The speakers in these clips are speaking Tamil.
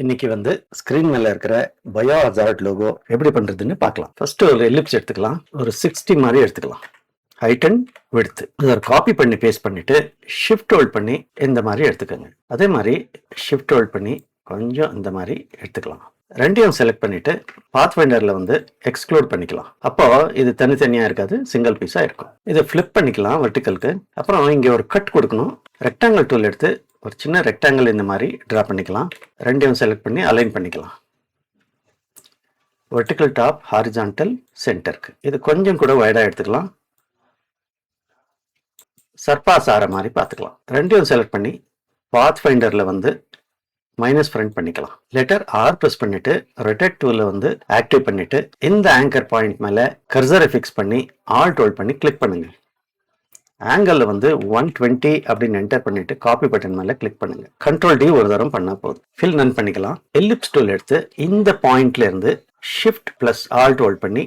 இன்னைக்கு வந்து ஸ்கிரீன் மேல இருக்கிற பயோ ஹசார்ட் லோகோ எப்படி பண்றதுன்னு பார்க்கலாம். ஃபர்ஸ்ட் ஒரு எலிப்ஸ் எடுத்துக்கலாம். ஒரு 60 மாதிரி எடுத்துக்கலாம். ஹைட் அண்ட் விட்த் இதை காப்பி பண்ணி பேஸ்ட் பண்ணிட்டு ஷிஃப்ட் ஹோல்ட் பண்ணி இந்த மாதிரி எடுத்துக்கோங்க. அதே மாதிரி ஷிஃப்ட் ஹோல்ட் பண்ணி கொஞ்சம் இந்த மாதிரி எடுத்துக்கலாம். ரெண்டையும் செலக்ட் பண்ணிட்டு பாத் ஃபைண்டர்ல வந்து எக்ஸ்க்ளூட் பண்ணிக்கலாம். அப்போ இது தனித்தனியா இருக்காது, சிங்கிள் பீஸா இருக்கும். இதை ஃபிளிப் பண்ணிக்கலாம் வெர்டிகலுக்கு. அப்புறம் இங்க ஒரு கட் கொடுக்கணும். ரெக்டாங்கிள் டூல் எடுத்து ஒரு சின்ன ரெக்டாங்கிள் இந்த மாதிரி டிரா பண்ணிக்கலாம். ரெண்டையும் செலக்ட் பண்ணி அலைன் பண்ணிக்கலாம். வெர்டிகல் டாப், ஹாரிஜான்டல், சென்டருக்கு. இது கொஞ்சம் கூட வைடா எடுத்துக்கலாம். சர்பாஸ் ஆற மாதிரி பார்த்துக்கலாம். ரெண்டையும் செலக்ட் பண்ணி பாத் ஃபைண்டர்ல வந்து மைனஸ் ஃப்ரண்ட் பண்ணிக்கலாம். லெட்டர் ஆர் ப்ரெஸ் பண்ணிட்டு ரொட்டேட் டூல வந்து ஆக்டிவ் பண்ணிட்டு இந்த ஆங்கர் பாயிண்ட் மேல கர்சரை ஃபிக்ஸ் பண்ணி ஆல்ட் ஹோல்ட் பண்ணி கிளிக் பண்ணுங்க. ஆங்கிள் வந்து 120 அப்படின்னு என்டர் பண்ணிட்டு காப்பி பட்டன் மேல கிளிக் பண்ணுங்க. கண்ட்ரோல் டி ஒரு தரம் பண்ணா போதும். ஃபில் நன் பண்ணிக்கலாம். எலிப்ஸ் டூல் எடுத்து இந்த பாயிண்ட்ல இருந்து ஷிஃப்ட் பிளஸ் ஆல்ட் ஹோல்ட் பண்ணி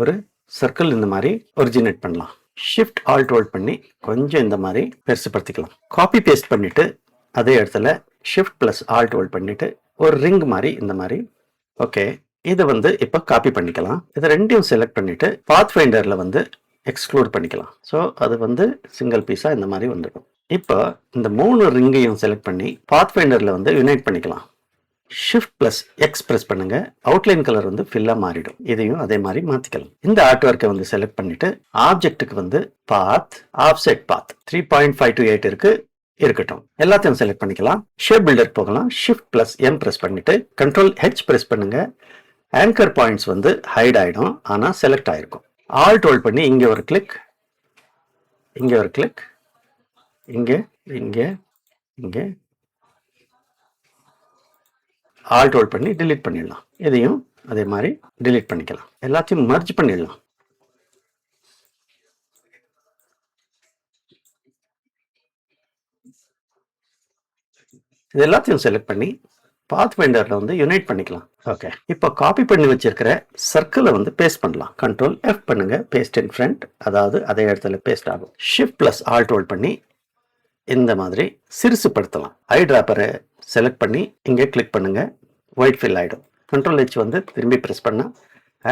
ஒரு சர்க்கிள் இந்த மாதிரி ஒரிஜினேட் பண்ணலாம். ஷிஃப்ட் ஆல்ட் ஹோல்ட் பண்ணி கொஞ்சம் இந்த மாதிரி பெருசுப்படுத்திக்கலாம். காப்பி பேஸ்ட் பண்ணிட்டு அதே இடத்துல ஷிஃப்ட் பிளஸ் ஆல்ட் ஹோல்ட் பண்ணிட்டு ஒரு ரிங் மாதிரி இந்த மாதிரி. ஓகே, இதை வந்து இப்போ காப்பி பண்ணிக்கலாம். இதை ரெண்டையும் செலக்ட் பண்ணிட்டு பாத் ஃபைண்டர்ல வந்து எக்ஸ்க்ளூட் பண்ணிக்கலாம். ஸோ அது வந்து சிங்கிள் பீஸா இந்த மாதிரி வந்துடும். இப்போ இந்த 3 ரிங்கையும் செலக்ட் பண்ணி பாத் ஃபைண்டர்ல வந்து யுனைட் பண்ணிக்கலாம். ஷிஃப்ட் பிளஸ் எக்ஸ் பிரஸ் பண்ணுங்க. அவுட்லைன் கலர் வந்து ஃபில்லா மாறிடும். இதையும் அதே மாதிரி மாத்திக்கலாம். இந்த ஆர்ட் ஒர்க்கை வந்து செலக்ட் பண்ணிட்டு ஆப்ஜெக்ட்டுக்கு வந்து பாத், ஆஃப்செட் பாத் 3.528 இருக்கு, இருக்கட்டும். எல்லாத்தையும் செலக்ட் பண்ணிக்கலாம். ஷேப் பில்டர் போகலாம். ஷிஃப்ட் பிளஸ் எம் பிரஸ் பண்ணிட்டு கண்ட்ரோல் ஹெச் பிரஸ் பண்ணுங்க. ஆங்கர் பாயிண்ட்ஸ் வந்து ஹைட் ஆயிடும், ஆனா செலக்ட் ஆயிருக்கும். ஆல்ட் ஹோல்ட் பண்ணி இங்க ஒரு கிளிக், இங்க ஒரு கிளிக், இங்க இங்க இங்க ஆல்ட் ஹோல்ட் பண்ணி டிலீட் பண்ணிடலாம். இதையும் அதே மாதிரி டிலீட் பண்ணிக்கலாம். எல்லாத்தையும் மர்ஜ் பண்ணிடலாம். இது எல்லாத்தையும் செலக்ட் பண்ணி பாத் ஃபைண்டர்ல வந்து யுனைட் பண்ணிக்கலாம். ஓகே, இப்போ காப்பி பண்ணி வச்சிருக்கிற சர்க்கிளை வந்து பேஸ்ட் பண்ணலாம். கண்ட்ரோல் எஃப் பண்ணுங்க, பேஸ்ட் இன் ஃப்ரண்ட், அதாவது அதே இடத்துல பேஸ்ட் ஆகும். ஷிஃப்ட் பிளஸ் ஆல்ட் ஹோல்ட் பண்ணி இந்த மாதிரி சிறுசுப்படுத்தலாம். ஐ டிராப்பரை செலக்ட் பண்ணி இங்கே கிளிக் பண்ணுங்க, ஒயிட் ஃபில் ஆயிடும். கண்ட்ரோல் ஹெச் வந்து திரும்பி ப்ரெஸ் பண்ணா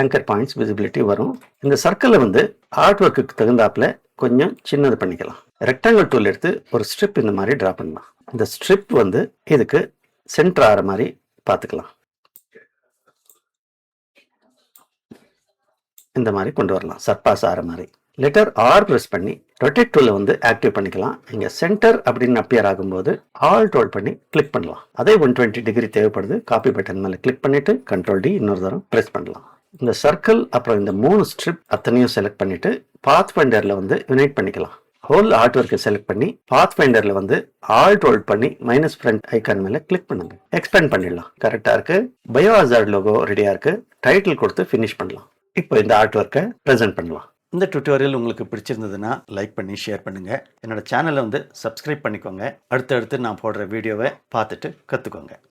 ஆங்கர் பாயிண்ட்ஸ் விசிபிலிட்டி வரும். இந்த சர்க்கிளை வந்து ஆர்ட் ஒர்க்குக்கு தகுந்தாப்புல கொஞ்சம் சின்னது பண்ணிக்கலாம். ரெக்டாங்கிள் டூல் எடுத்து ஒரு ஸ்ட்ரிப் இந்த மாதிரி டிரா பண்ணலாம். இந்த ஸ்ட்ரிப் வந்து இதுக்கு சென்டர் ஆகிற மாதிரி பார்த்துக்கலாம். இந்த மாதிரி கொண்டு வரலாம், சர்பாஸ் ஆகிற மாதிரி. லெட்டர் ஆர் ப்ரெஸ் பண்ணி ரொட்டேட் டூலை வந்து ஆக்டிவ் பண்ணிக்கலாம். இங்கே சென்டர் அப்படின்னு அப்பியர் ஆகும்போது ஆல்ட் ஹோல்ட் பண்ணி கிளிக் பண்ணலாம். அதே 120 டிகிரி தேவைப்படுது. காப்பி பட்டன் மேலே கிளிக் பண்ணிட்டு கண்ட்ரோல் டி இன்னொரு தரம் ப்ரெஸ் பண்ணலாம். இந்த சர்க்கிள் அப்புறம் இந்த 3 ஸ்ட்ரிப் அத்தனையும் செலக்ட் பண்ணிட்டு பாத் ஃபைண்டர்ல வந்து யுனைட் பண்ணிக்கலாம். ஹோல் ஆர்ட் ஒர்க்கை செலக்ட் பண்ணி பாத் ஃபைண்டர்ல வந்து ஆல்ட் ஹோல்ட் பண்ணி மைனஸ் ஃப்ரண்ட் ஐக்கான் மேல கிளிக் பண்ணுங்க. எக்ஸ்பேண்ட் பண்ணிடலாம். கரெக்டா இருக்கு. பயோ ஹசார்ட் லோகோ ரெடியா இருக்கு. டைட்டில் கொடுத்து ஃபினிஷ் பண்ணலாம். இப்போ இந்த ஆர்ட் ஒர்க்கை ப்ரெசென்ட் பண்ணலாம். இந்த டுட்டோரியல் உங்களுக்கு பிடிச்சிருந்ததுன்னா லைக் பண்ணி ஷேர் பண்ணுங்க. என்னோட சேனலை வந்து சப்ஸ்கிரைப் பண்ணிக்கோங்க. அடுத்தடுத்து நான் போடுற வீடியோவை பார்த்துட்டு கற்றுக்கோங்க.